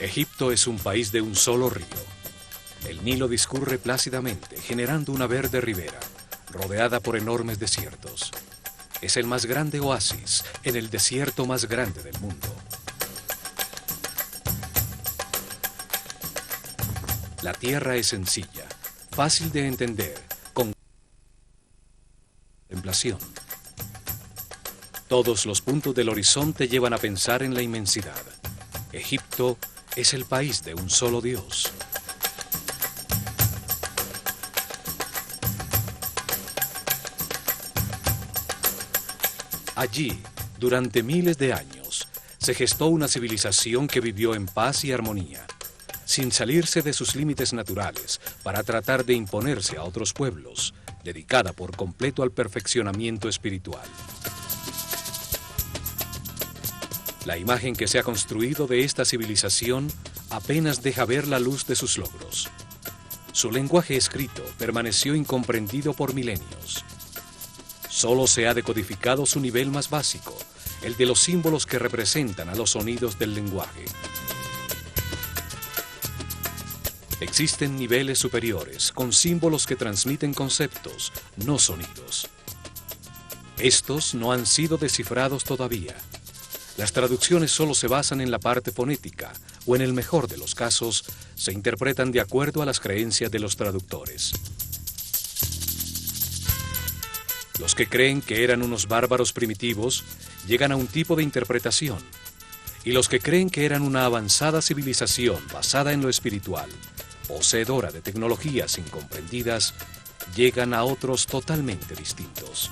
Egipto es un país de un solo río. El Nilo discurre plácidamente, generando una verde ribera, rodeada por enormes desiertos. Es el más grande oasis en el desierto más grande del mundo. La tierra es sencilla, fácil de entender, con contemplación. Todos los puntos del horizonte llevan a pensar en la inmensidad. Egipto es el país de un solo Dios. Allí, durante miles de años, se gestó una civilización que vivió en paz y armonía, sin salirse de sus límites naturales para tratar de imponerse a otros pueblos, dedicada por completo al perfeccionamiento espiritual. La imagen que se ha construido de esta civilización apenas deja ver la luz de sus logros. Su lenguaje escrito permaneció incomprendido por milenios. Solo se ha decodificado su nivel más básico, el de los símbolos que representan a los sonidos del lenguaje. Existen niveles superiores, con símbolos que transmiten conceptos, no sonidos. Estos no han sido descifrados todavía. Las traducciones solo se basan en la parte fonética, o en el mejor de los casos, se interpretan de acuerdo a las creencias de los traductores. Los que creen que eran unos bárbaros primitivos llegan a un tipo de interpretación, y los que creen que eran una avanzada civilización basada en lo espiritual, poseedora de tecnologías incomprendidas, llegan a otros totalmente distintos.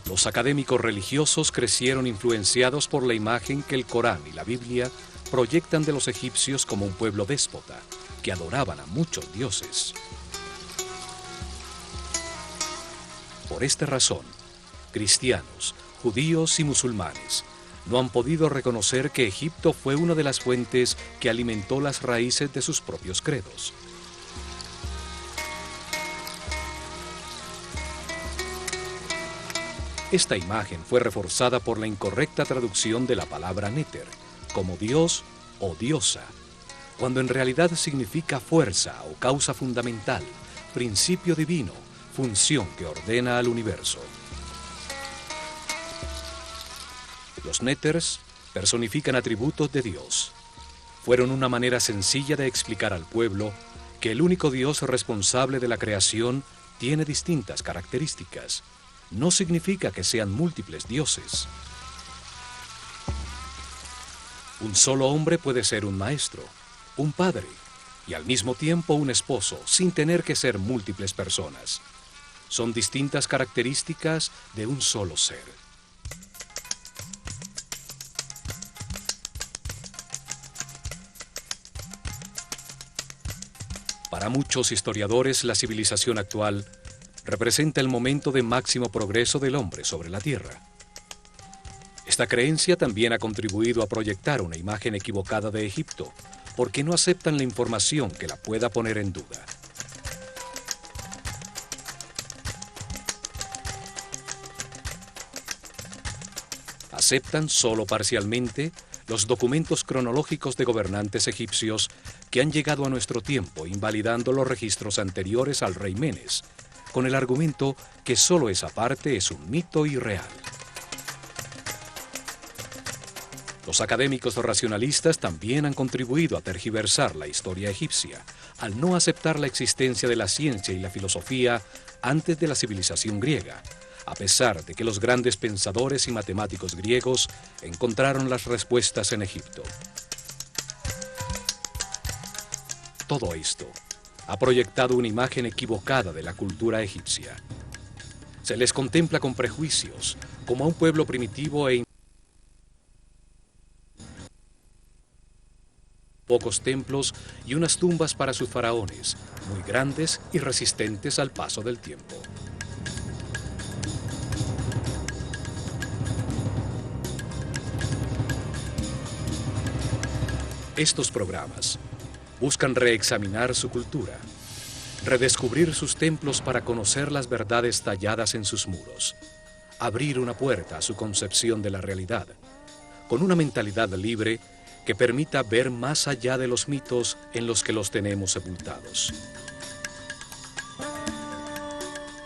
Los académicos religiosos crecieron influenciados por la imagen que el Corán y la Biblia proyectan de los egipcios como un pueblo déspota, que adoraban a muchos dioses. Por esta razón, cristianos, judíos y musulmanes no han podido reconocer que Egipto fue una de las fuentes que alimentó las raíces de sus propios credos. Esta imagen fue reforzada por la incorrecta traducción de la palabra Néter, como Dios o diosa, cuando en realidad significa fuerza o causa fundamental, principio divino, función que ordena al universo. Los Néters personifican atributos de Dios. Fueron una manera sencilla de explicar al pueblo que el único Dios responsable de la creación tiene distintas características. No significa que sean múltiples dioses. Un solo hombre puede ser un maestro, un padre y al mismo tiempo un esposo, sin tener que ser múltiples personas. Son distintas características de un solo ser. Para muchos historiadores, la civilización actual representa el momento de máximo progreso del hombre sobre la Tierra. Esta creencia también ha contribuido a proyectar una imagen equivocada de Egipto, porque no aceptan la información que la pueda poner en duda. Aceptan solo parcialmente los documentos cronológicos de gobernantes egipcios que han llegado a nuestro tiempo, invalidando los registros anteriores al rey Menes, con el argumento que solo esa parte es un mito irreal. Los académicos racionalistas también han contribuido a tergiversar la historia egipcia, al no aceptar la existencia de la ciencia y la filosofía antes de la civilización griega, a pesar de que los grandes pensadores y matemáticos griegos encontraron las respuestas en Egipto. Todo esto ha proyectado una imagen equivocada de la cultura egipcia. Se les contempla con prejuicios, como a un pueblo primitivo e pocos templos y unas tumbas para sus faraones, muy grandes y resistentes al paso del tiempo. Estos programas buscan reexaminar su cultura, redescubrir sus templos para conocer las verdades talladas en sus muros, abrir una puerta a su concepción de la realidad, con una mentalidad libre que permita ver más allá de los mitos en los que los tenemos sepultados.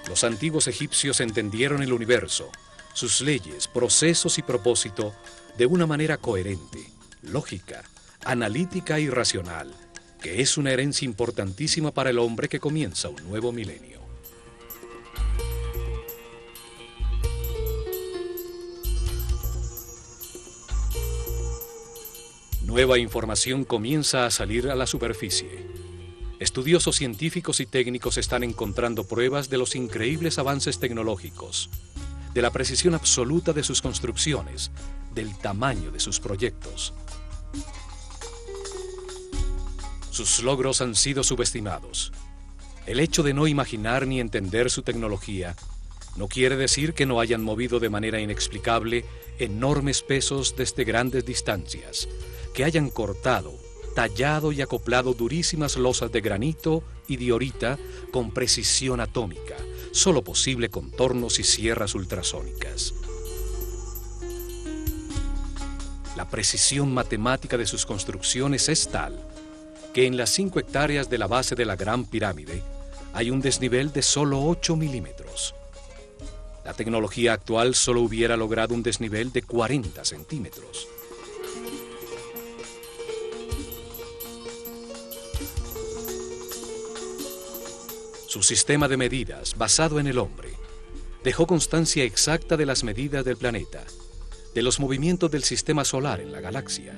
Los antiguos egipcios entendieron el universo, sus leyes, procesos y propósito de una manera coherente, lógica, analítica y racional, que es una herencia importantísima para el hombre que comienza un nuevo milenio. Nueva información comienza a salir a la superficie. Estudiosos científicos y técnicos están encontrando pruebas de los increíbles avances tecnológicos, de la precisión absoluta de sus construcciones, del tamaño de sus proyectos. Sus logros han sido subestimados. El hecho de no imaginar ni entender su tecnología no quiere decir que no hayan movido de manera inexplicable enormes pesos desde grandes distancias, que hayan cortado, tallado y acoplado durísimas losas de granito y diorita con precisión atómica, solo posible con tornos y sierras ultrasónicas. La precisión matemática de sus construcciones es tal que en las 5 hectáreas de la base de la Gran Pirámide hay un desnivel de solo 8 milímetros. La tecnología actual solo hubiera logrado un desnivel de 40 centímetros. Su sistema de medidas, basado en el hombre, dejó constancia exacta de las medidas del planeta, de los movimientos del sistema solar en la galaxia.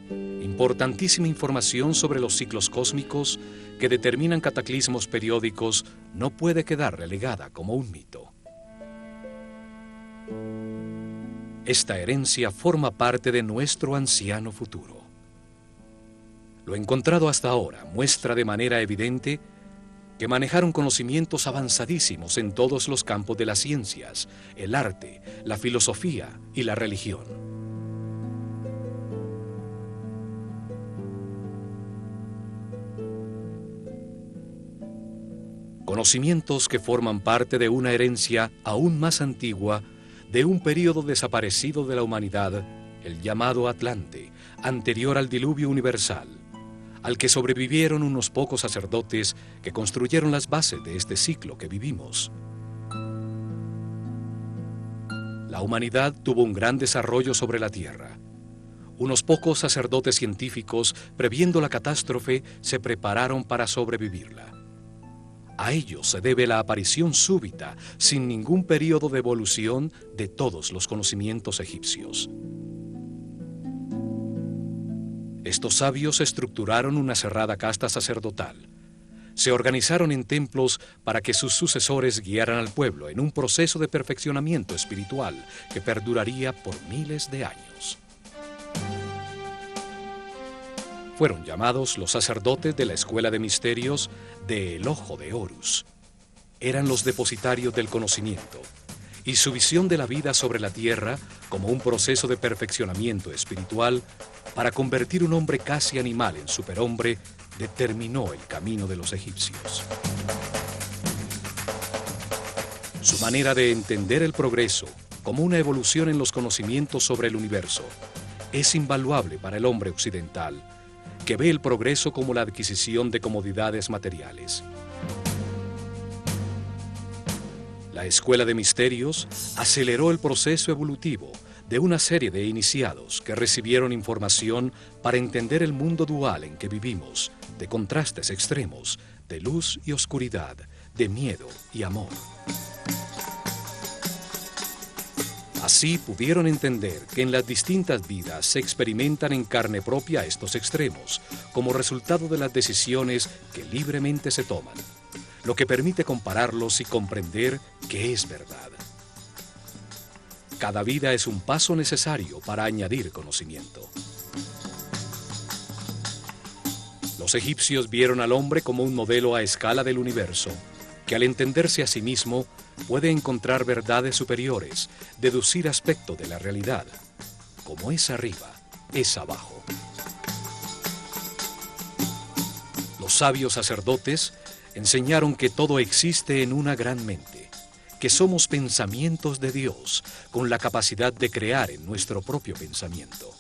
Importantísima información sobre los ciclos cósmicos que determinan cataclismos periódicos no puede quedar relegada como un mito. Esta herencia forma parte de nuestro anciano futuro. Lo encontrado hasta ahora muestra de manera evidente que manejaron conocimientos avanzadísimos en todos los campos de las ciencias, el arte, la filosofía y la religión. Conocimientos que forman parte de una herencia aún más antigua de un período desaparecido de la humanidad, el llamado Atlante, anterior al diluvio universal, al que sobrevivieron unos pocos sacerdotes que construyeron las bases de este ciclo que vivimos. La humanidad tuvo un gran desarrollo sobre la Tierra. Unos pocos sacerdotes científicos, previendo la catástrofe, se prepararon para sobrevivirla. A ellos se debe la aparición súbita, sin ningún período de evolución, de todos los conocimientos egipcios. Estos sabios estructuraron una cerrada casta sacerdotal. Se organizaron en templos para que sus sucesores guiaran al pueblo en un proceso de perfeccionamiento espiritual que perduraría por miles de años. Fueron llamados los sacerdotes de la Escuela de Misterios de El Ojo de Horus. Eran los depositarios del conocimiento, y su visión de la vida sobre la tierra como un proceso de perfeccionamiento espiritual para convertir un hombre casi animal en superhombre determinó el camino de los egipcios. Su manera de entender el progreso como una evolución en los conocimientos sobre el universo es invaluable para el hombre occidental, que ve el progreso como la adquisición de comodidades materiales. La Escuela de Misterios aceleró el proceso evolutivo de una serie de iniciados que recibieron información para entender el mundo dual en que vivimos, de contrastes extremos, de luz y oscuridad, de miedo y amor. Así pudieron entender que en las distintas vidas se experimentan en carne propia estos extremos, como resultado de las decisiones que libremente se toman, lo que permite compararlos y comprender que es verdad. Cada vida es un paso necesario para añadir conocimiento. Los egipcios vieron al hombre como un modelo a escala del universo, que al entenderse a sí mismo puede encontrar verdades superiores, deducir aspectos de la realidad. Como es arriba, es abajo. Los sabios sacerdotes enseñaron que todo existe en una gran mente, que somos pensamientos de Dios, con la capacidad de crear en nuestro propio pensamiento.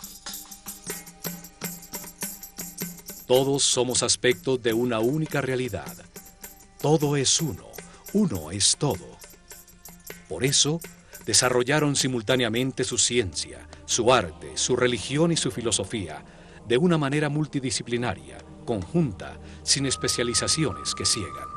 Todos somos aspectos de una única realidad. Todo es uno, uno es todo. Por eso, desarrollaron simultáneamente su ciencia, su arte, su religión y su filosofía, de una manera multidisciplinaria, conjunta, sin especializaciones que ciegan.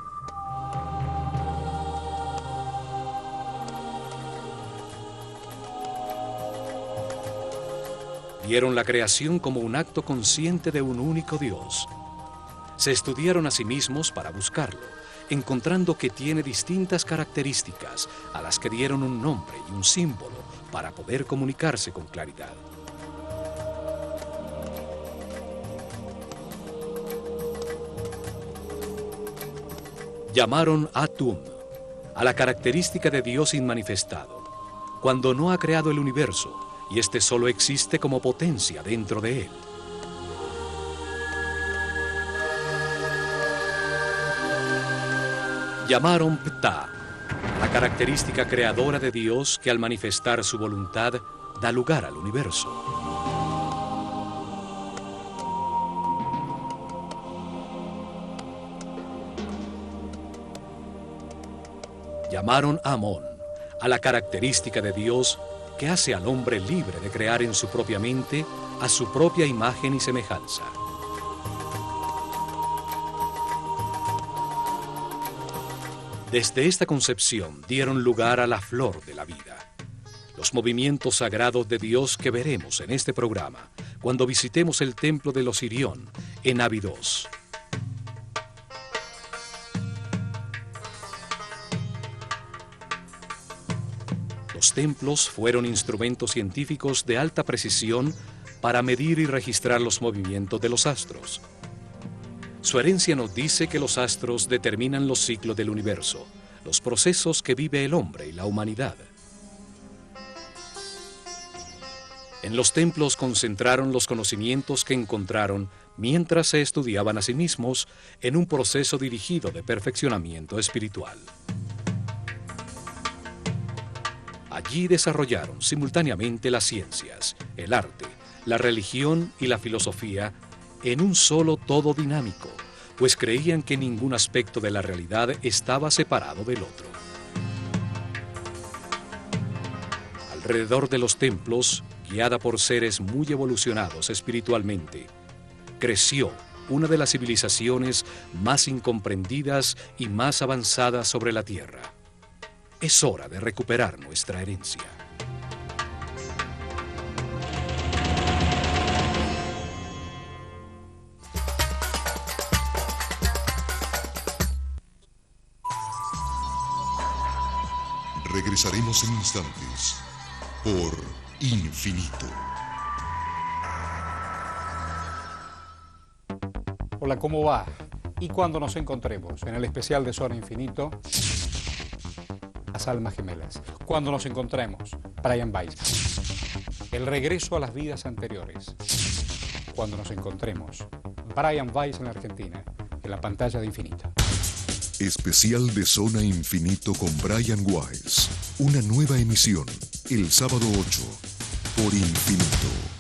Vieron la creación como un acto consciente de un único Dios. Se estudiaron a sí mismos para buscarlo, encontrando que tiene distintas características a las que dieron un nombre y un símbolo para poder comunicarse con claridad. Llamaron Atum a la característica de Dios inmanifestado, cuando no ha creado el universo, y este solo existe como potencia dentro de él. Llamaron Ptah, la característica creadora de Dios que al manifestar su voluntad da lugar al universo. Llamaron Amón a la característica de Dios que hace al hombre libre de crear en su propia mente a su propia imagen y semejanza. Desde esta concepción dieron lugar a la flor de la vida, los movimientos sagrados de Dios que veremos en este programa cuando visitemos el templo de los Sirión en Abidos. Los templos fueron instrumentos científicos de alta precisión para medir y registrar los movimientos de los astros. Su herencia nos dice que los astros determinan los ciclos del universo, los procesos que vive el hombre y la humanidad. En los templos concentraron los conocimientos que encontraron mientras se estudiaban a sí mismos en un proceso dirigido de perfeccionamiento espiritual. Allí desarrollaron simultáneamente las ciencias, el arte, la religión y la filosofía en un solo todo dinámico, pues creían que ningún aspecto de la realidad estaba separado del otro. Alrededor de los templos, guiada por seres muy evolucionados espiritualmente, creció una de las civilizaciones más incomprendidas y más avanzadas sobre la Tierra. Es hora de recuperar nuestra herencia. Regresaremos en instantes por Infinito. Hola, ¿cómo va? Y cuando nos encontremos en el especial de Zona Infinito, las almas gemelas. Cuando nos encontremos, Brian Weiss. El regreso a las vidas anteriores. Cuando nos encontremos, Brian Weiss en la Argentina, en la pantalla de Infinito. Especial de Zona Infinito con Brian Weiss. Una nueva emisión, el sábado 8, por Infinito.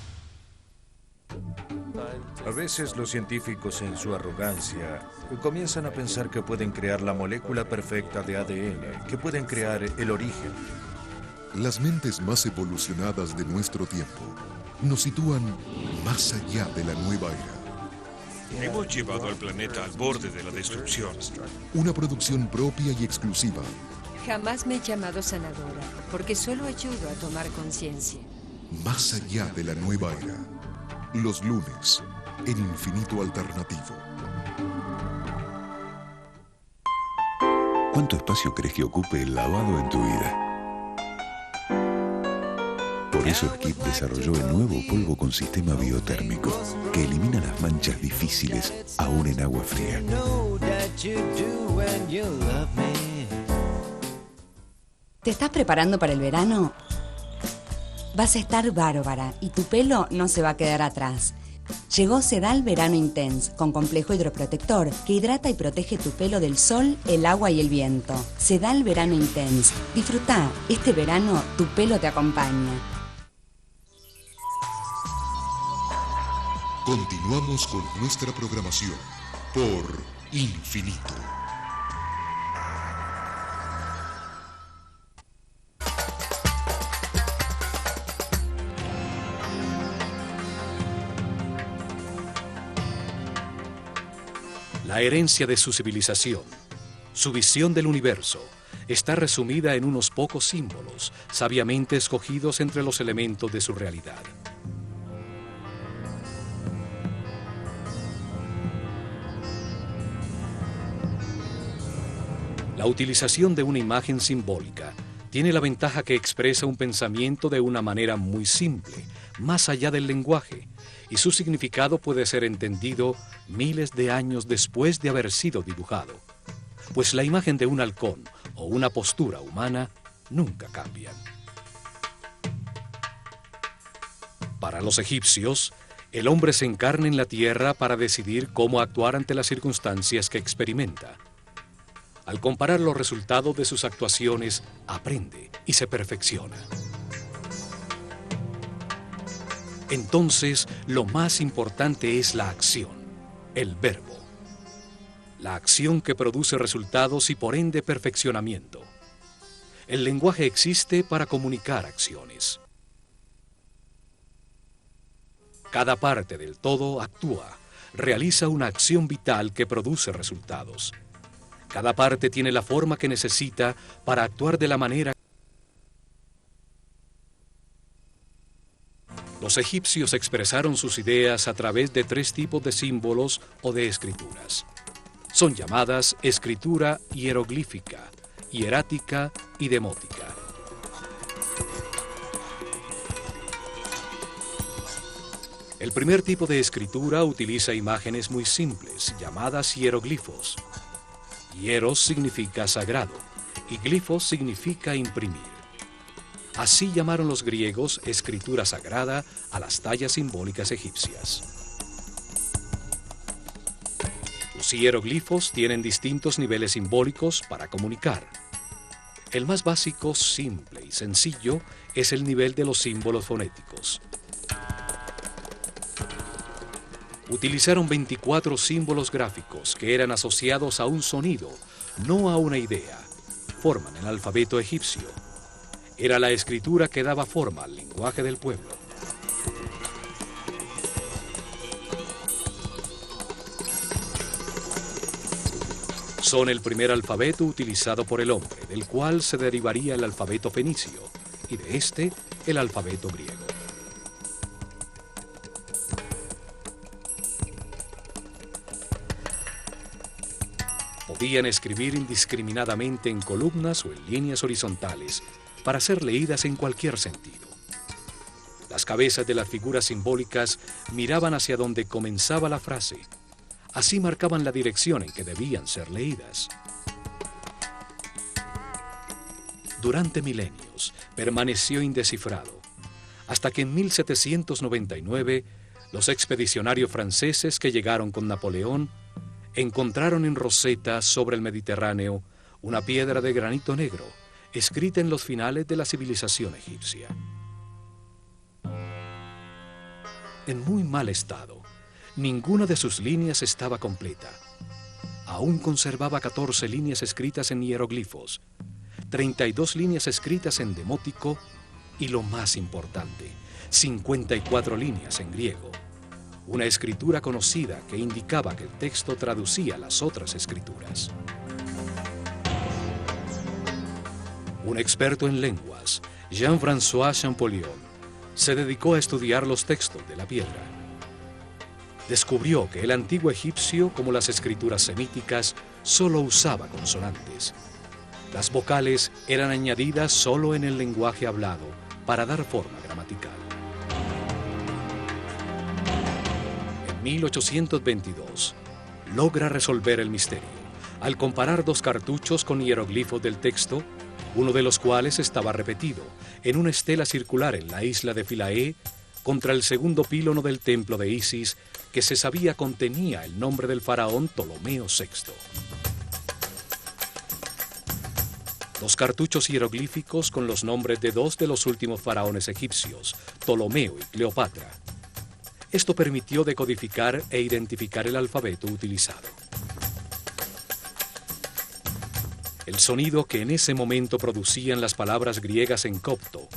A veces los científicos en su arrogancia comienzan a pensar que pueden crear la molécula perfecta de ADN, que pueden crear el origen. Las mentes más evolucionadas de nuestro tiempo nos sitúan más allá de la nueva era. Hemos llevado al planeta al borde de la destrucción. Una producción propia y exclusiva. Jamás me he llamado sanadora, porque solo ayudo a tomar conciencia. Más allá de la nueva era. Los lunes, en Infinito Alternativo. ¿Cuánto espacio crees que ocupe el lavado en tu vida? Por eso Skip desarrolló el nuevo polvo con sistema biotérmico que elimina las manchas difíciles aún en agua fría. ¿Te estás preparando para el verano? Vas a estar bárbara y tu pelo no se va a quedar atrás. Llegó Sedal Verano Intense, con complejo hidroprotector que hidrata y protege tu pelo del sol, el agua y el viento. Sedal Verano Intense. Disfruta, este verano tu pelo te acompaña. Continuamos con nuestra programación por Infinito. La herencia de su civilización, su visión del universo, está resumida en unos pocos símbolos, sabiamente escogidos entre los elementos de su realidad. La utilización de una imagen simbólica tiene la ventaja que expresa un pensamiento de una manera muy simple, más allá del lenguaje, y su significado puede ser entendido miles de años después de haber sido dibujado, pues la imagen de un halcón o una postura humana nunca cambian. Para los egipcios, el hombre se encarna en la tierra para decidir cómo actuar ante las circunstancias que experimenta. Al comparar los resultados de sus actuaciones, aprende y se perfecciona. Entonces, lo más importante es la acción, el verbo. La acción que produce resultados y por ende perfeccionamiento. El lenguaje existe para comunicar acciones. Cada parte del todo actúa, realiza una acción vital que produce resultados. Cada parte tiene la forma que necesita para actuar de la manera. Los egipcios expresaron sus ideas a través de 3 tipos de símbolos o de escrituras. Son llamadas escritura hieroglífica, hierática y demótica. El primer tipo de escritura utiliza imágenes muy simples, llamadas hieroglifos. Hieros significa sagrado y glifos significa imprimir. Así llamaron los griegos escritura sagrada a las tallas simbólicas egipcias. Los hieroglifos tienen distintos niveles simbólicos para comunicar. El más básico, simple y sencillo es el nivel de los símbolos fonéticos. Utilizaron 24 símbolos gráficos que eran asociados a un sonido, no a una idea. Forman el alfabeto egipcio. Era la escritura que daba forma al lenguaje del pueblo. Son el primer alfabeto utilizado por el hombre, del cual se derivaría el alfabeto fenicio, y de este, el alfabeto griego. Podían escribir indiscriminadamente en columnas o en líneas horizontales para ser leídas en cualquier sentido. Las cabezas de las figuras simbólicas miraban hacia donde comenzaba la frase. Así marcaban la dirección en que debían ser leídas. Durante milenios permaneció indescifrado, hasta que en 1799 los expedicionarios franceses que llegaron con Napoleón encontraron en Rosetta, sobre el Mediterráneo, una piedra de granito negro, escrita en los finales de la civilización egipcia. En muy mal estado, ninguna de sus líneas estaba completa. Aún conservaba 14 líneas escritas en hieroglifos, 32 líneas escritas en demótico y, lo más importante, 54 líneas en griego. Una escritura conocida que indicaba que el texto traducía las otras escrituras. Un experto en lenguas, Jean-François Champollion, se dedicó a estudiar los textos de la piedra. Descubrió que el antiguo egipcio, como las escrituras semíticas, solo usaba consonantes. Las vocales eran añadidas solo en el lenguaje hablado para dar forma gramatical. En 1822, logra resolver el misterio al comparar 2 cartuchos con hieroglifos del texto, uno de los cuales estaba repetido en una estela circular en la isla de Philae contra el segundo pílono del templo de Isis, que se sabía contenía el nombre del faraón Ptolomeo VI. Los cartuchos hieroglíficos con los nombres de dos de los últimos faraones egipcios, Ptolomeo y Cleopatra. Esto permitió decodificar e identificar el alfabeto utilizado. El sonido que en ese momento producían las palabras griegas en copto,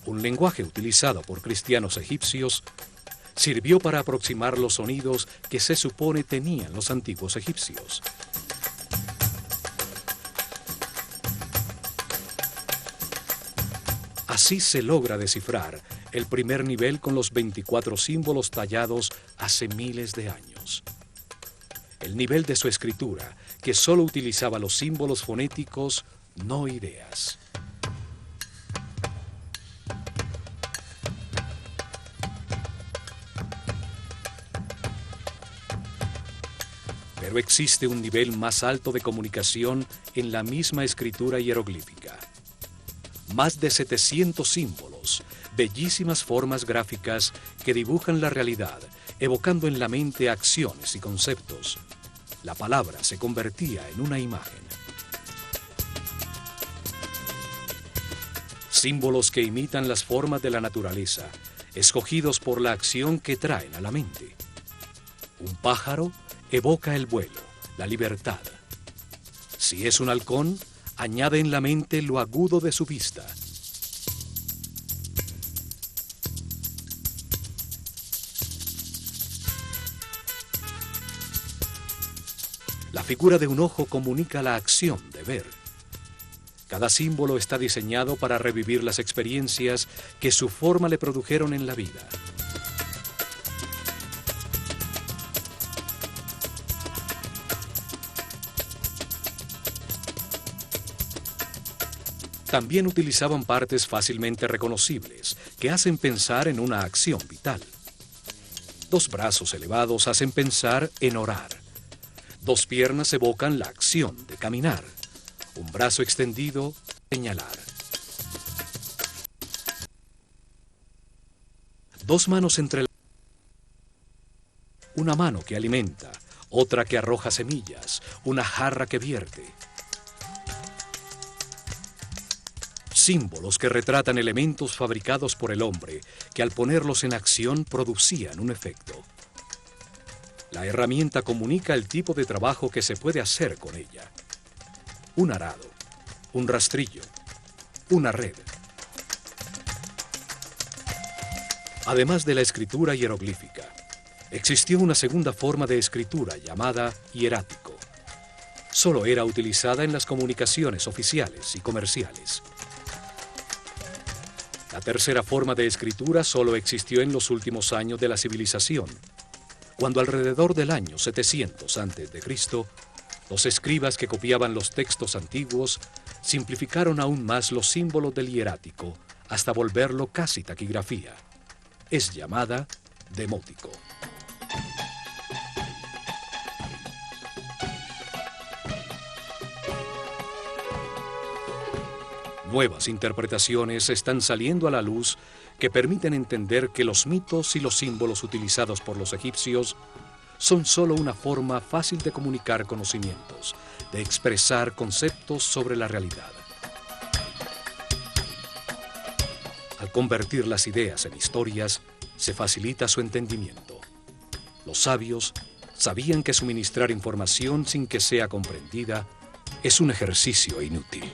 un lenguaje utilizado por cristianos egipcios, sirvió para aproximar los sonidos que se supone tenían los antiguos egipcios. Así se logra descifrar el primer nivel con los 24 símbolos tallados hace miles de años. El nivel de su escritura, que solo utilizaba los símbolos fonéticos, no ideas. Pero existe un nivel más alto de comunicación en la misma escritura hieroglífica. Más de 700 símbolos, bellísimas formas gráficas que dibujan la realidad, evocando en la mente acciones y conceptos. La palabra se convertía en una imagen. Símbolos que imitan las formas de la naturaleza, escogidos por la acción que traen a la mente. Un pájaro evoca el vuelo, la libertad. Si es un halcón, añade en la mente lo agudo de su vista. La figura de un ojo comunica la acción de ver. Cada símbolo está diseñado para revivir las experiencias que su forma le produjeron en la vida. También utilizaban partes fácilmente reconocibles, que hacen pensar en una acción vital. Dos brazos elevados hacen pensar en orar. Dos piernas evocan la acción de caminar. Un brazo extendido, señalar. Dos manos una mano que alimenta, otra que arroja semillas, una jarra que vierte. Símbolos que retratan elementos fabricados por el hombre, que al ponerlos en acción producían un efecto. La herramienta comunica el tipo de trabajo que se puede hacer con ella. Un arado, un rastrillo, una red. Además de la escritura hieroglífica, existió una segunda forma de escritura llamada hierático. Solo era utilizada en las comunicaciones oficiales y comerciales. La tercera forma de escritura solo existió en los últimos años de la civilización, cuando alrededor del año 700 a.C., los escribas que copiaban los textos antiguos simplificaron aún más los símbolos del hierático hasta volverlo casi taquigrafía. Es llamada demótico. Nuevas interpretaciones están saliendo a la luz que permiten entender que los mitos y los símbolos utilizados por los egipcios son solo una forma fácil de comunicar conocimientos, de expresar conceptos sobre la realidad. Al convertir las ideas en historias, se facilita su entendimiento. Los sabios sabían que suministrar información sin que sea comprendida es un ejercicio inútil.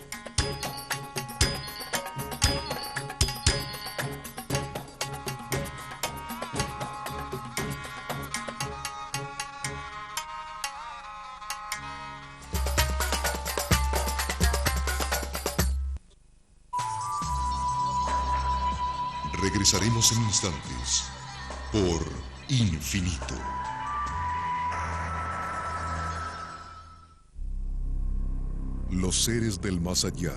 Regresaremos en instantes por Infinito. Los seres del más allá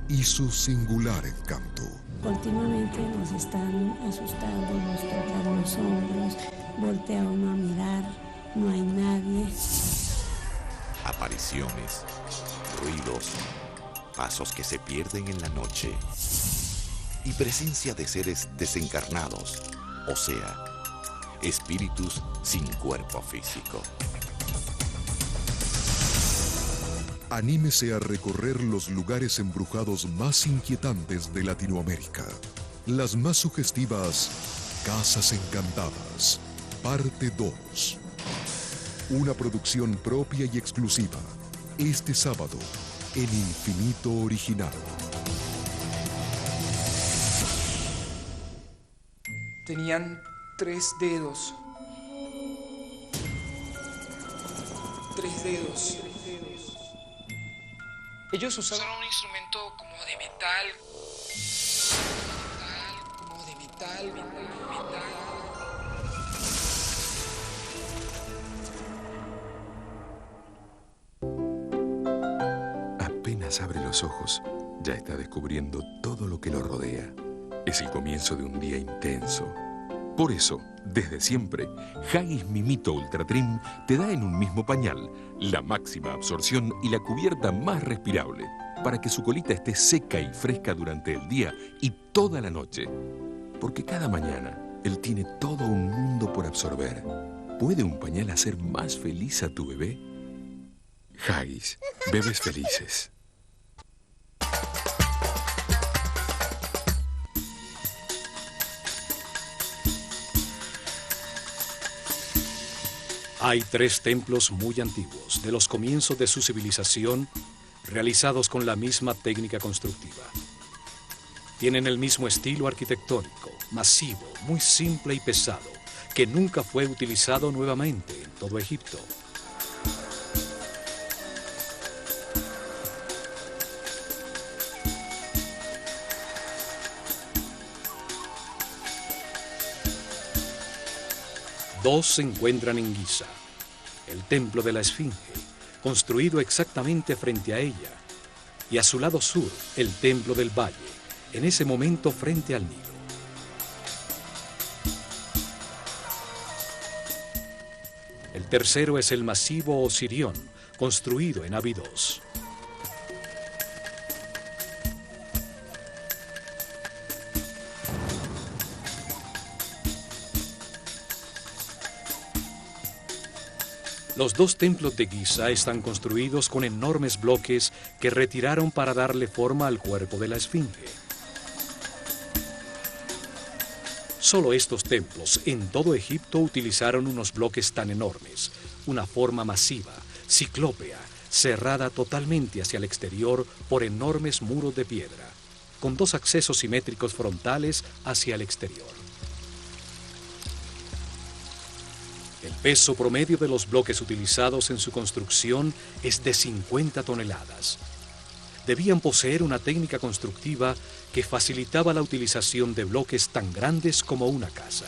y su singular encanto. Continuamente nos están asustando, nos tocan los hombros, voltea uno a mirar, no hay nadie. Apariciones, ruidos, pasos que se pierden en la noche y presencia de seres desencarnados, o sea, espíritus sin cuerpo físico. Anímese a recorrer los lugares embrujados más inquietantes de Latinoamérica. Las más sugestivas Casas Encantadas, parte 2. Una producción propia y exclusiva. Este sábado, en Infinito Original. Tenían 3 dedos. 3 dedos. Ellos usaban un instrumento como de metal. Como de metal. Apenas abre los ojos, ya está descubriendo todo lo que lo rodea. Es el comienzo de un día intenso. Por eso, desde siempre, Haggis Mimito Ultra Trim te da en un mismo pañal la máxima absorción y la cubierta más respirable para que su colita esté seca y fresca durante el día y toda la noche. Porque cada mañana él tiene todo un mundo por absorber. ¿Puede un pañal hacer más feliz a tu bebé? Haggis, bebés felices. Hay 3 templos muy antiguos, de los comienzos de su civilización, realizados con la misma técnica constructiva. Tienen el mismo estilo arquitectónico, masivo, muy simple y pesado, que nunca fue utilizado nuevamente en todo Egipto. Dos se encuentran en Giza, el templo de la Esfinge, construido exactamente frente a ella, y a su lado sur, el templo del Valle, en ese momento frente al Nilo. El tercero es el masivo Osirión, construido en Abidos. Los 2 templos de Giza están construidos con enormes bloques que retiraron para darle forma al cuerpo de la Esfinge. Solo estos templos en todo Egipto utilizaron unos bloques tan enormes, una forma masiva, ciclópea, cerrada totalmente hacia el exterior por enormes muros de piedra, con 2 accesos simétricos frontales hacia el exterior. El peso promedio de los bloques utilizados en su construcción es de 50 toneladas. Debían poseer una técnica constructiva que facilitaba la utilización de bloques tan grandes como una casa.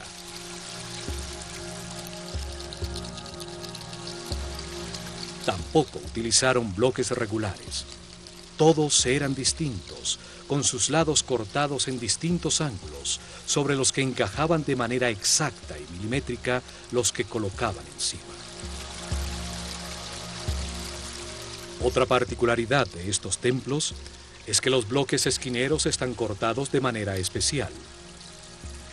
Tampoco utilizaron bloques regulares. Todos eran distintos, con sus lados cortados en distintos ángulos, sobre los que encajaban de manera exacta y milimétrica los que colocaban encima. Otra particularidad de estos templos es que los bloques esquineros están cortados de manera especial.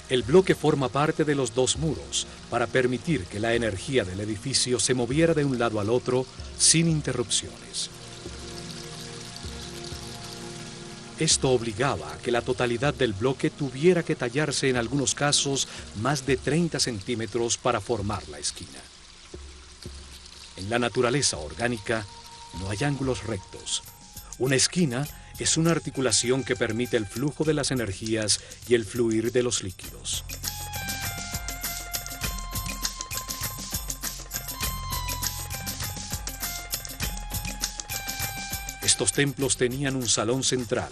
El bloque forma parte de los 2 muros para permitir que la energía del edificio se moviera de un lado al otro sin interrupciones. Esto obligaba a que la totalidad del bloque tuviera que tallarse en algunos casos más de 30 centímetros para formar la esquina. En la naturaleza orgánica no hay ángulos rectos. Una esquina es una articulación que permite el flujo de las energías y el fluir de los líquidos. Estos templos tenían un salón central,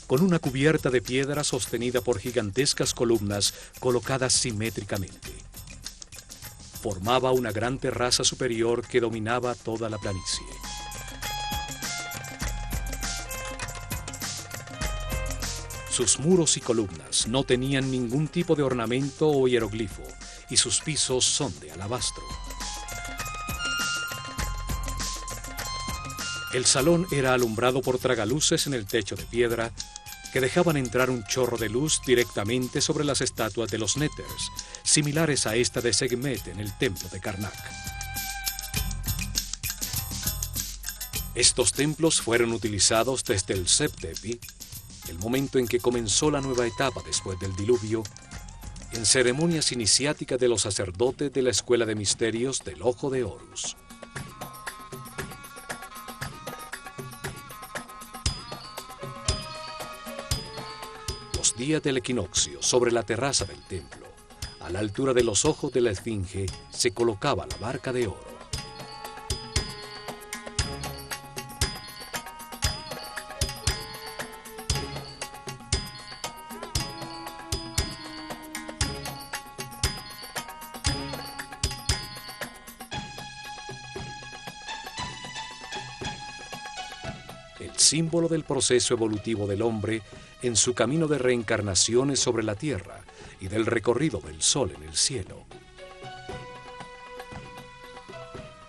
con una cubierta de piedra sostenida por gigantescas columnas colocadas simétricamente. Formaba una gran terraza superior que dominaba toda la planicie. Sus muros y columnas no tenían ningún tipo de ornamento o hieroglifo, y sus pisos son de alabastro. El salón era alumbrado por tragaluces en el techo de piedra que dejaban entrar un chorro de luz directamente sobre las estatuas de los néters, similares a esta de Sekhmet en el templo de Karnak. Estos templos fueron utilizados desde el Seb-Tepi, el momento en que comenzó la nueva etapa después del diluvio, en ceremonias iniciáticas de los sacerdotes de la Escuela de Misterios del Ojo de Horus. Los días del equinoccio, sobre la terraza del templo, a la altura de los ojos de la esfinge, se colocaba la barca de oro. Símbolo del proceso evolutivo del hombre en su camino de reencarnaciones sobre la tierra y del recorrido del sol en el cielo.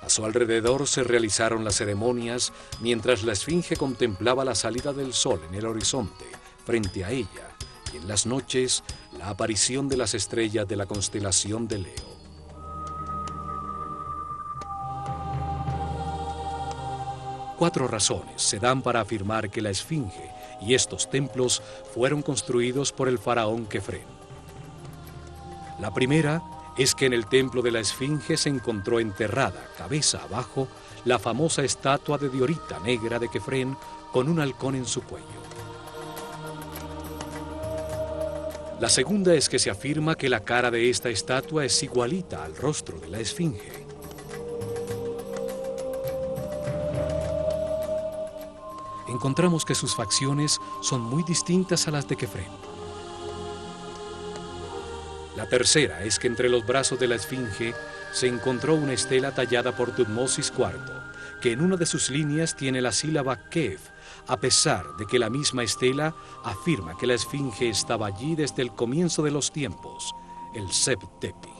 A su alrededor se realizaron las ceremonias mientras la esfinge contemplaba la salida del sol en el horizonte frente a ella y en las noches la aparición de las estrellas de la constelación de Leo. Cuatro razones se dan para afirmar que la esfinge y estos templos fueron construidos por el faraón Kefren. La primera es que en el templo de la esfinge se encontró enterrada, cabeza abajo, la famosa estatua de diorita negra de Kefren con un halcón en su cuello. La segunda es que se afirma que la cara de esta estatua es igualita al rostro de la esfinge. Encontramos que sus facciones son muy distintas a las de Kefren. La tercera es que entre los brazos de la esfinge se encontró una estela tallada por Tutmosis IV, que en una de sus líneas tiene la sílaba Kef, a pesar de que la misma estela afirma que la esfinge estaba allí desde el comienzo de los tiempos, el Seb-Tepi.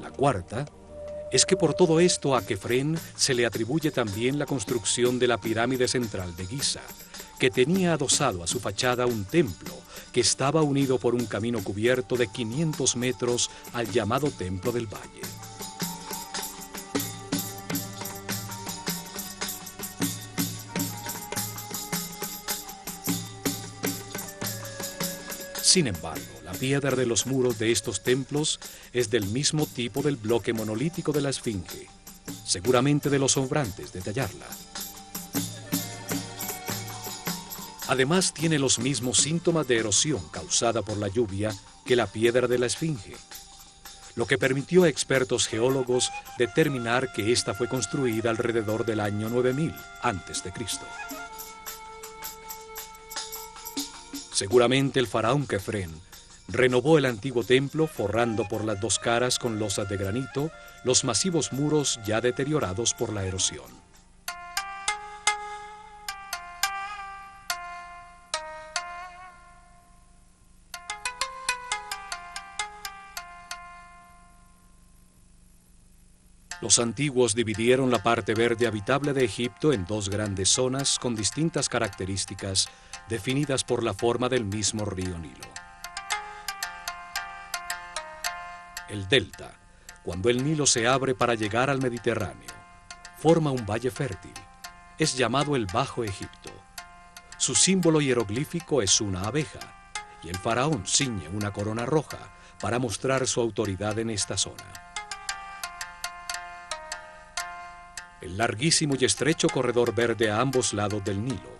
La cuarta es que por todo esto a Kefren se le atribuye también la construcción de la pirámide central de Giza, que tenía adosado a su fachada un templo que estaba unido por un camino cubierto de 500 metros al llamado Templo del Valle. Sin embargo, la piedra de los muros de estos templos es del mismo tipo del bloque monolítico de la esfinge, seguramente de los sobrantes de tallarla. Además, tiene los mismos síntomas de erosión causada por la lluvia que la piedra de la esfinge, lo que permitió a expertos geólogos determinar que ésta fue construida alrededor del año 9000 a.C. Seguramente el faraón Kefren renovó el antiguo templo forrando por las dos caras con losas de granito los masivos muros ya deteriorados por la erosión. Los antiguos dividieron la parte verde habitable de Egipto en dos grandes zonas con distintas características definidas por la forma del mismo río Nilo. El delta, cuando el Nilo se abre para llegar al Mediterráneo, forma un valle fértil. Es llamado el Bajo Egipto. Su símbolo hieroglífico es una abeja, y el faraón ciñe una corona roja para mostrar su autoridad en esta zona. El larguísimo y estrecho corredor verde a ambos lados del Nilo,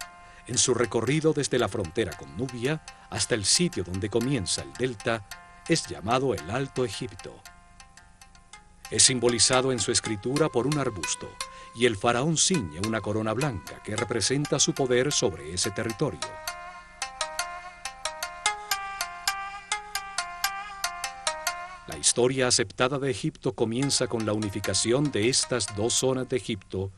en su recorrido desde la frontera con Nubia hasta el sitio donde comienza el delta, es llamado el Alto Egipto. Es simbolizado en su escritura por un arbusto, y el faraón ciñe una corona blanca que representa su poder sobre ese territorio. La historia aceptada de Egipto comienza con la unificación de estas dos zonas de Egipto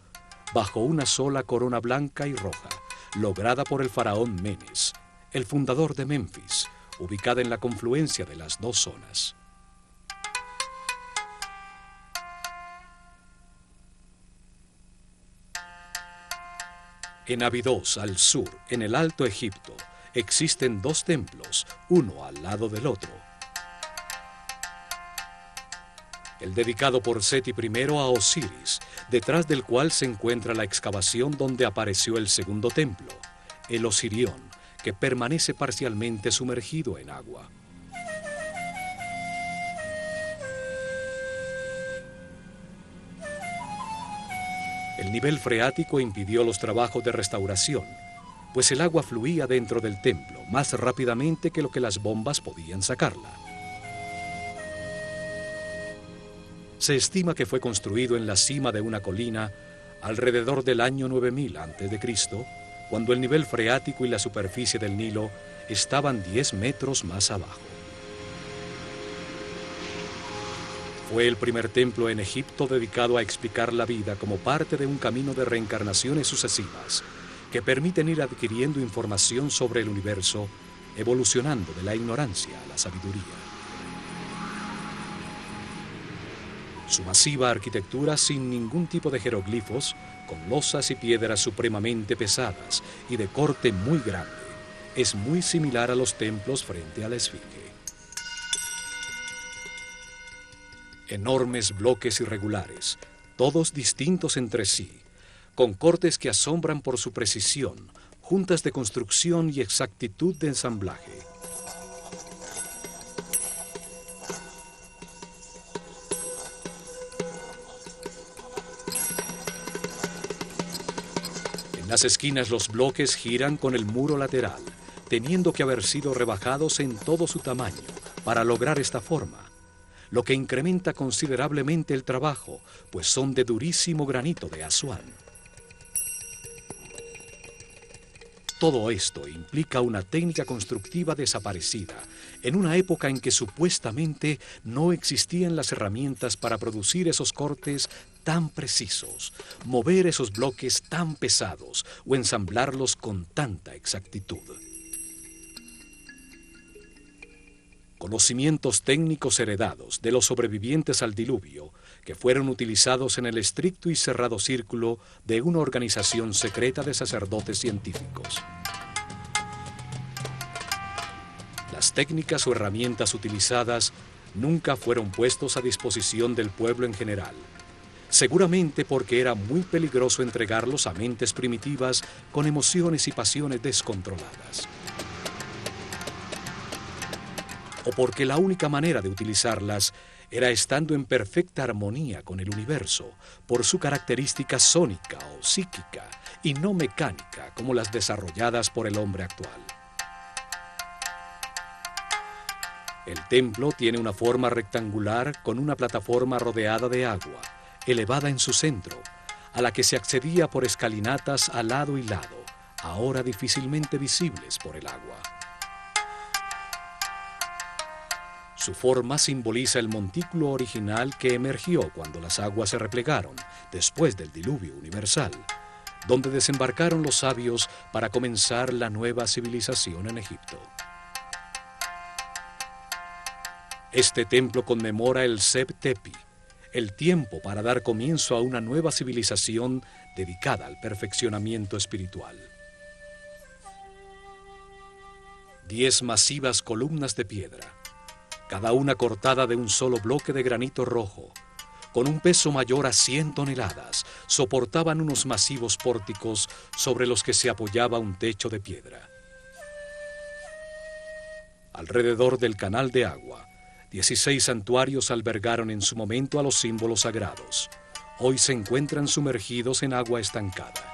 bajo una sola corona blanca y roja, lograda por el faraón Menes, el fundador de Memphis, ubicada en la confluencia de las dos zonas. En Abidos, al sur, en el Alto Egipto, existen dos templos, uno al lado del otro. El dedicado por Seti I a Osiris, detrás del cual se encuentra la excavación donde apareció el segundo templo, el Osirión, que permanece parcialmente sumergido en agua. El nivel freático impidió los trabajos de restauración, pues el agua fluía dentro del templo más rápidamente que lo que las bombas podían sacarla. Se estima que fue construido en la cima de una colina alrededor del año 9000 a.C., cuando el nivel freático y la superficie del Nilo estaban 10 metros más abajo. Fue el primer templo en Egipto dedicado a explicar la vida como parte de un camino de reencarnaciones sucesivas que permiten ir adquiriendo información sobre el universo, evolucionando de la ignorancia a la sabiduría. Su masiva arquitectura sin ningún tipo de jeroglifos, con losas y piedras supremamente pesadas y de corte muy grande, es muy similar a los templos frente a la Esfinge. Enormes bloques irregulares, todos distintos entre sí, con cortes que asombran por su precisión, juntas de construcción y exactitud de ensamblaje. En las esquinas los bloques giran con el muro lateral, teniendo que haber sido rebajados en todo su tamaño para lograr esta forma, lo que incrementa considerablemente el trabajo, pues son de durísimo granito de Asuán. Todo esto implica una técnica constructiva desaparecida, en una época en que supuestamente no existían las herramientas para producir esos cortes tan precisos, mover esos bloques tan pesados o ensamblarlos con tanta exactitud. Conocimientos técnicos heredados de los sobrevivientes al diluvio que fueron utilizados en el estricto y cerrado círculo de una organización secreta de sacerdotes científicos. Las técnicas o herramientas utilizadas nunca fueron puestos a disposición del pueblo en general, seguramente porque era muy peligroso entregarlos a mentes primitivas con emociones y pasiones descontroladas. O porque la única manera de utilizarlas era estando en perfecta armonía con el universo, por su característica sónica o psíquica, y no mecánica como las desarrolladas por el hombre actual. El templo tiene una forma rectangular con una plataforma rodeada de agua, elevada en su centro, a la que se accedía por escalinatas a lado y lado, ahora difícilmente visibles por el agua. Su forma simboliza el montículo original que emergió cuando las aguas se replegaron, después del diluvio universal, donde desembarcaron los sabios para comenzar la nueva civilización en Egipto. Este templo conmemora el Seb Tepi, el tiempo para dar comienzo a una nueva civilización dedicada al perfeccionamiento espiritual. 10 masivas columnas de piedra, cada una cortada de un solo bloque de granito rojo, con un peso mayor a 100 toneladas, soportaban unos masivos pórticos sobre los que se apoyaba un techo de piedra. Alrededor del canal de agua, 16 santuarios albergaron en su momento a los símbolos sagrados. Hoy se encuentran sumergidos en agua estancada.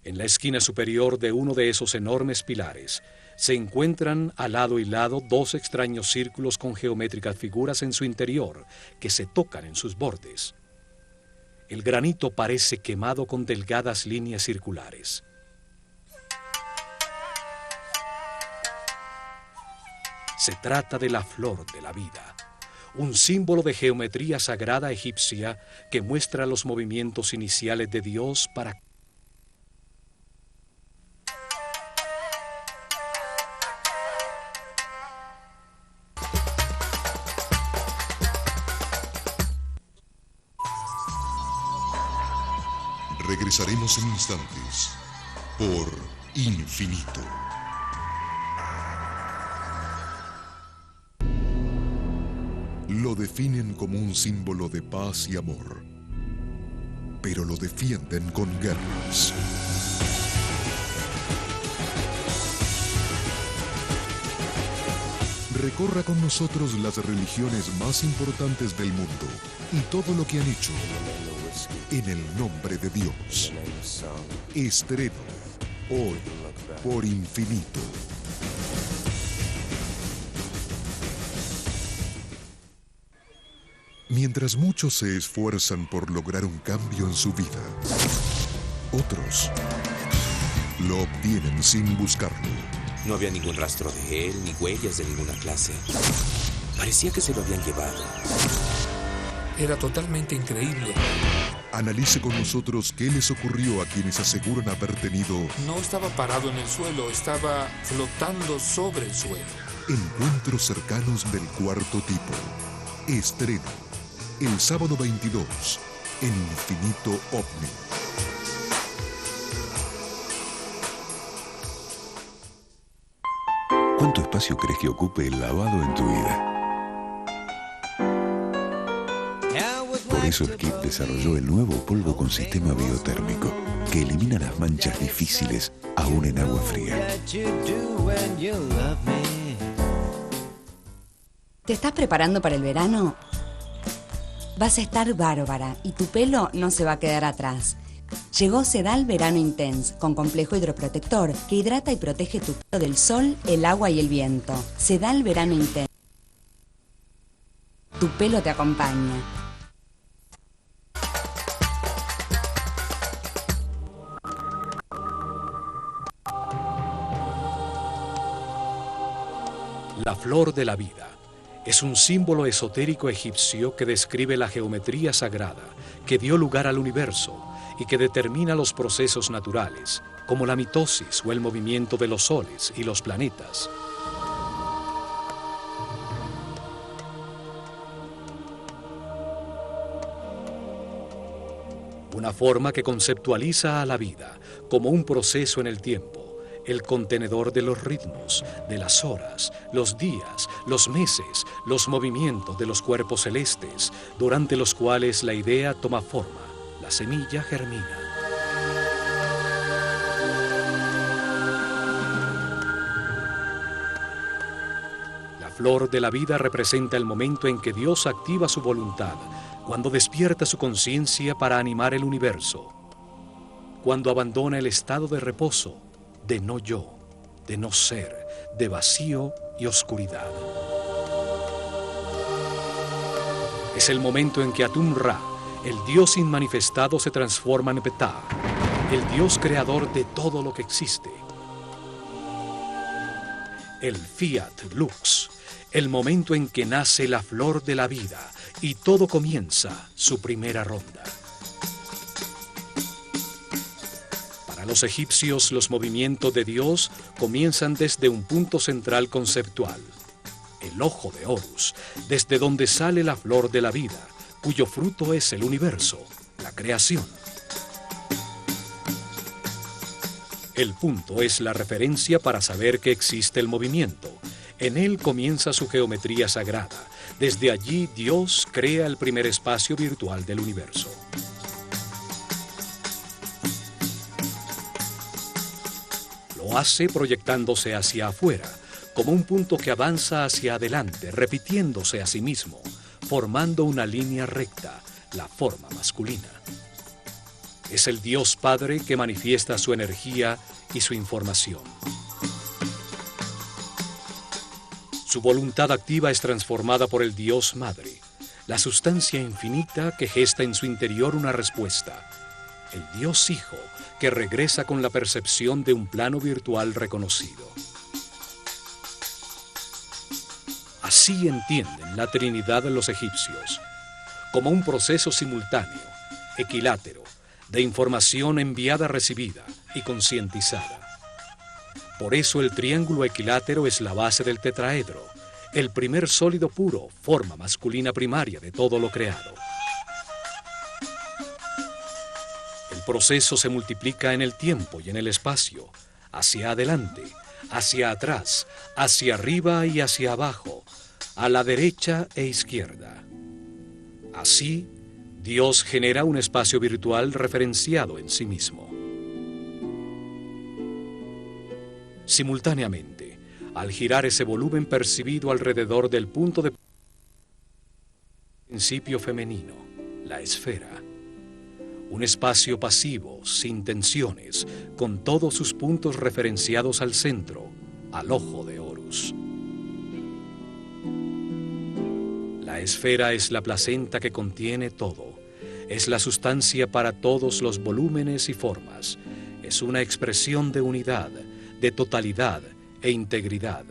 En la esquina superior de uno de esos enormes pilares se encuentran a lado y lado 2 extraños círculos con geométricas figuras en su interior que se tocan en sus bordes. El granito parece quemado con delgadas líneas circulares. Se trata de la flor de la vida, un símbolo de geometría sagrada egipcia que muestra los movimientos iniciales de Dios para Regresaremos en instantes por Infinito. Lo definen como un símbolo de paz y amor, pero lo defienden con guerras. Recorra con nosotros las religiones más importantes del mundo y todo lo que han hecho en el nombre de Dios. Estreno hoy por Infinito. Mientras muchos se esfuerzan por lograr un cambio en su vida, otros lo obtienen sin buscarlo. No había ningún rastro de él, ni huellas de ninguna clase. Parecía que se lo habían llevado. Era totalmente increíble. Analice con nosotros qué les ocurrió a quienes aseguran haber tenido... No estaba parado en el suelo, estaba flotando sobre el suelo. Encuentros cercanos del cuarto tipo. Estreno el sábado 22 en Infinito OVNI. ¿Cuánto espacio crees que ocupe el lavado en tu vida? Por eso Skip desarrolló el nuevo polvo con sistema biotérmico que elimina las manchas difíciles aún en agua fría. ¿Te estás preparando para el verano? Vas a estar bárbara y tu pelo no se va a quedar atrás. Llegó Sedal Verano Intense con complejo hidroprotector que hidrata y protege tu pelo del sol, el agua y el viento. Sedal Verano Intense. Tu pelo te acompaña. La flor de la vida es un símbolo esotérico egipcio que describe la geometría sagrada que dio lugar al universo y que determina los procesos naturales, como la mitosis o el movimiento de los soles y los planetas. Una forma que conceptualiza a la vida como un proceso en el tiempo, el contenedor de los ritmos, de las horas, los días, los meses, los movimientos de los cuerpos celestes, durante los cuales la idea toma forma, la semilla germina. La flor de la vida representa el momento en que Dios activa su voluntad, cuando despierta su conciencia para animar el universo, cuando abandona el estado de reposo, de no yo, de no ser, de vacío y oscuridad. Es el momento en que Atum-Ra, el Dios inmanifestado, se transforma en Ptah, el Dios creador de todo lo que existe. El Fiat Lux, el momento en que nace la flor de la vida y todo comienza su primera ronda. Para los egipcios, los movimientos de Dios comienzan desde un punto central conceptual, el ojo de Horus, desde donde sale la flor de la vida, cuyo fruto es el universo, la creación. El punto es la referencia para saber que existe el movimiento. En él comienza su geometría sagrada. Desde allí Dios crea el primer espacio virtual del universo. Lo hace proyectándose hacia afuera, como un punto que avanza hacia adelante, repitiéndose a sí mismo, formando una línea recta, la forma masculina. Es el Dios Padre que manifiesta su energía y su información. Su voluntad activa es transformada por el Dios Madre, la sustancia infinita que gesta en su interior una respuesta. El Dios Hijo que regresa con la percepción de un plano virtual reconocido. Así entienden la Trinidad los egipcios, como un proceso simultáneo, equilátero, de información enviada-recibida y concientizada. Por eso el triángulo equilátero es la base del tetraedro, el primer sólido puro, forma masculina primaria de todo lo creado. El proceso se multiplica en el tiempo y en el espacio, hacia adelante, hacia atrás, hacia arriba y hacia abajo, a la derecha e izquierda. Así, Dios genera un espacio virtual referenciado en sí mismo. Simultáneamente, al girar ese volumen percibido alrededor del punto de principio femenino, la esfera, un espacio pasivo, sin tensiones, con todos sus puntos referenciados al centro, al ojo de Horus. La esfera es la placenta que contiene todo, es la sustancia para todos los volúmenes y formas, es una expresión de unidad, de totalidad e integridad.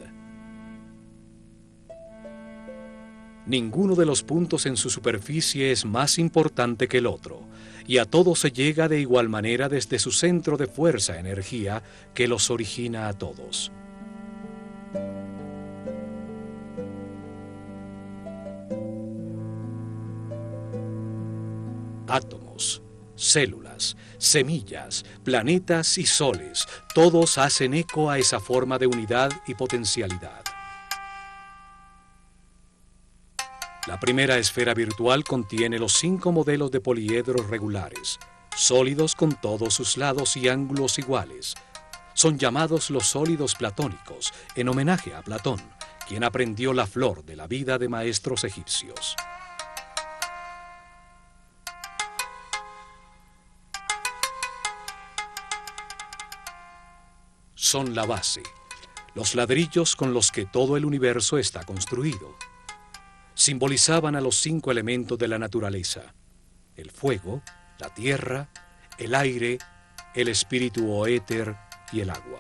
Ninguno de los puntos en su superficie es más importante que el otro, y a todos se llega de igual manera desde su centro de fuerza-energía que los origina a todos. Átomos, células, semillas, planetas y soles, todos hacen eco a esa forma de unidad y potencialidad. La primera esfera virtual contiene los 5 modelos de poliedros regulares, sólidos con todos sus lados y ángulos iguales. Son llamados los sólidos platónicos, en homenaje a Platón, quien aprendió la flor de la vida de maestros egipcios. Son la base, los ladrillos con los que todo el universo está construido. Simbolizaban a los 5 elementos de la naturaleza: el fuego, la tierra, el aire, el espíritu o éter y el agua.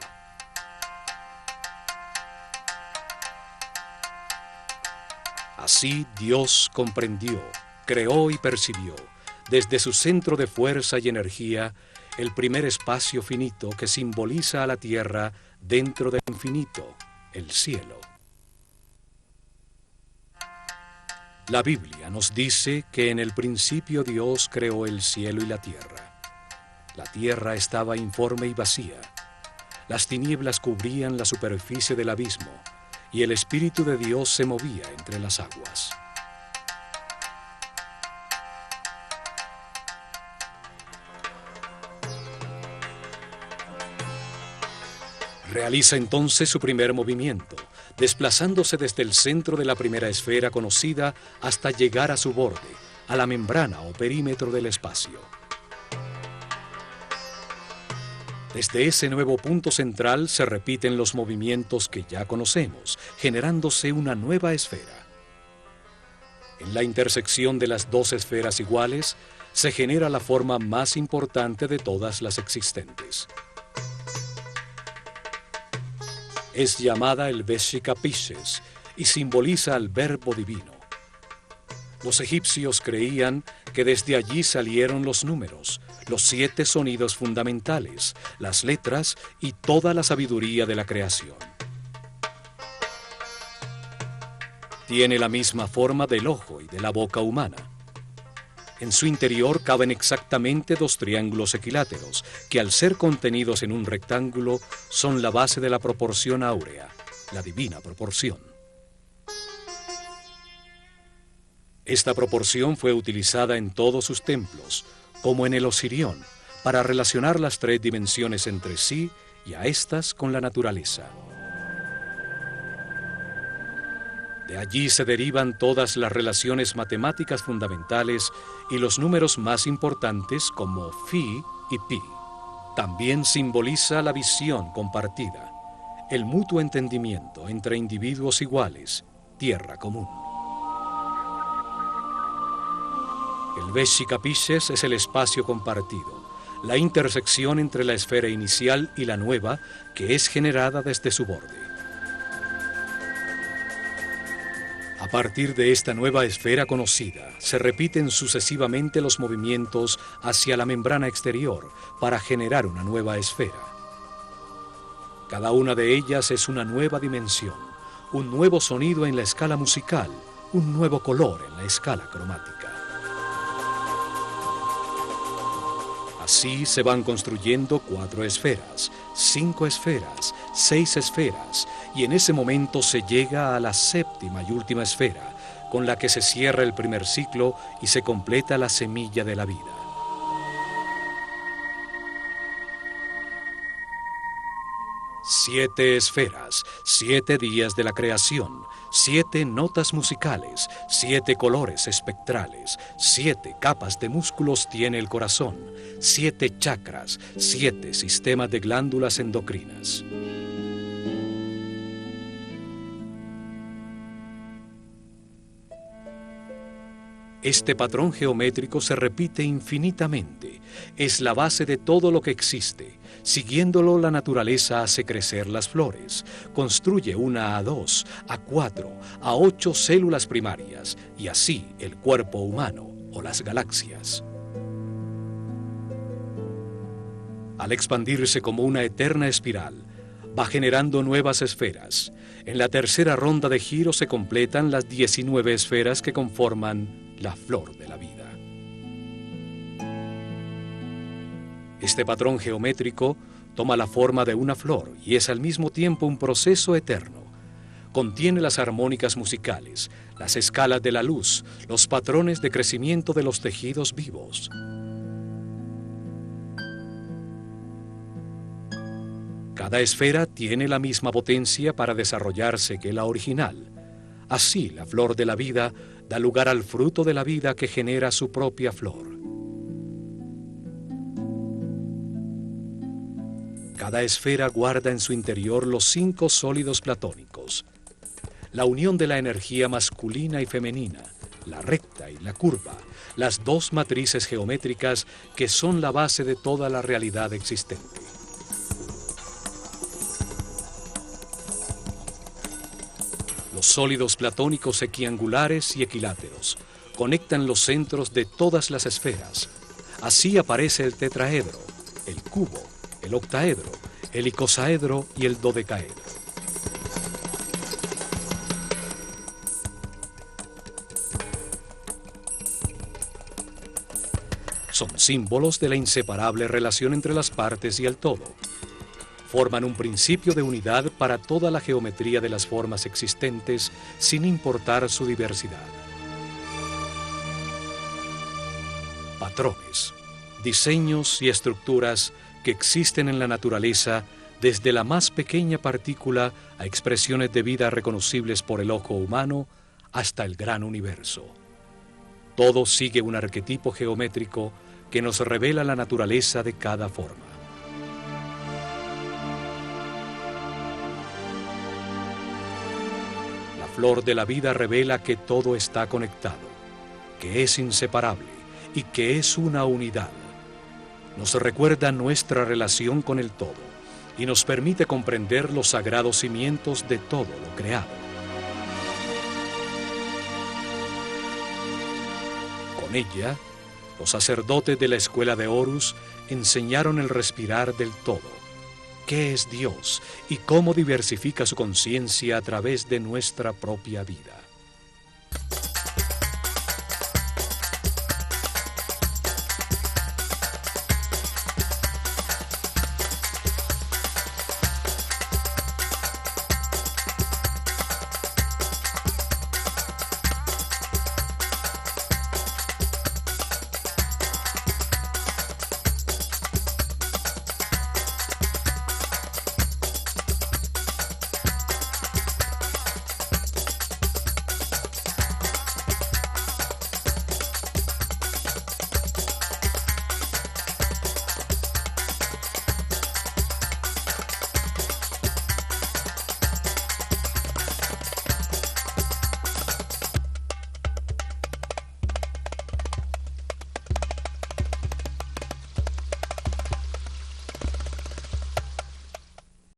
Así Dios comprendió, creó y percibió, desde su centro de fuerza y energía, el primer espacio finito que simboliza a la tierra dentro del infinito, el cielo. La Biblia nos dice que en el principio Dios creó el cielo y la tierra. La tierra estaba informe y vacía. Las tinieblas cubrían la superficie del abismo y el Espíritu de Dios se movía entre las aguas. Realiza entonces su primer movimiento, desplazándose desde el centro de la primera esfera conocida hasta llegar a su borde, a la membrana o perímetro del espacio. Desde ese nuevo punto central se repiten los movimientos que ya conocemos, generándose una nueva esfera. En la intersección de las 2 esferas iguales se genera la forma más importante de todas las existentes. Es llamada el Veshika Pisces y simboliza al Verbo Divino. Los egipcios creían que desde allí salieron los números, los 7 sonidos fundamentales, las letras y toda la sabiduría de la creación. Tiene la misma forma del ojo y de la boca humana. En su interior caben exactamente 2 triángulos equiláteros, que al ser contenidos en un rectángulo son la base de la proporción áurea, la divina proporción. Esta proporción fue utilizada en todos sus templos, como en el Osirión, para relacionar las 3 dimensiones entre sí y a estas con la naturaleza. De allí se derivan todas las relaciones matemáticas fundamentales y los números más importantes como Phi y Pi. También simboliza la visión compartida, el mutuo entendimiento entre individuos iguales, tierra común. El Veshika Pisces es el espacio compartido, la intersección entre la esfera inicial y la nueva que es generada desde su borde. A partir de esta nueva esfera conocida, se repiten sucesivamente los movimientos hacia la membrana exterior para generar una nueva esfera. Cada una de ellas es una nueva dimensión, un nuevo sonido en la escala musical, un nuevo color en la escala cromática. Así se van construyendo 4 esferas, 5 esferas, 6 esferas, y en ese momento se llega a la 7ª y última esfera, con la que se cierra el primer ciclo y se completa la semilla de la vida. Siete esferas, 7 días de la creación, 7 notas musicales, 7 colores espectrales, 7 capas de músculos tiene el corazón, 7 chakras, 7 sistemas de glándulas endocrinas. Este patrón geométrico se repite infinitamente, es la base de todo lo que existe. Siguiéndolo, la naturaleza hace crecer las flores, construye una a 2, a 4, a 8 células primarias, y así el cuerpo humano o las galaxias. Al expandirse como una eterna espiral, va generando nuevas esferas. En la tercera ronda de giro se completan las 19 esferas que conforman la flor de la vida. Este patrón geométrico toma la forma de una flor y es al mismo tiempo un proceso eterno. Contiene las armónicas musicales, las escalas de la luz, los patrones de crecimiento de los tejidos vivos. Cada esfera tiene la misma potencia para desarrollarse que la original. Así, la flor de la vida da lugar al fruto de la vida que genera su propia flor. Cada esfera guarda en su interior los 5 sólidos platónicos, la unión de la energía masculina y femenina, la recta y la curva, las 2 matrices geométricas que son la base de toda la realidad existente. Los sólidos platónicos equiangulares y equiláteros conectan los centros de todas las esferas. Así aparece el tetraedro, el cubo, el octaedro, el icosaedro y el dodecaedro. Son símbolos de la inseparable relación entre las partes y el todo. Forman un principio de unidad para toda la geometría de las formas existentes, sin importar su diversidad. Patrones, diseños y estructuras que existen en la naturaleza, desde la más pequeña partícula a expresiones de vida reconocibles por el ojo humano, hasta el gran universo. Todo sigue un arquetipo geométrico que nos revela la naturaleza de cada forma. La flor de la vida revela que todo está conectado, que es inseparable y que es una unidad. Nos recuerda nuestra relación con el todo y nos permite comprender los sagrados cimientos de todo lo creado. Con ella, los sacerdotes de la escuela de Horus enseñaron el respirar del todo, qué es Dios y cómo diversifica su conciencia a través de nuestra propia vida.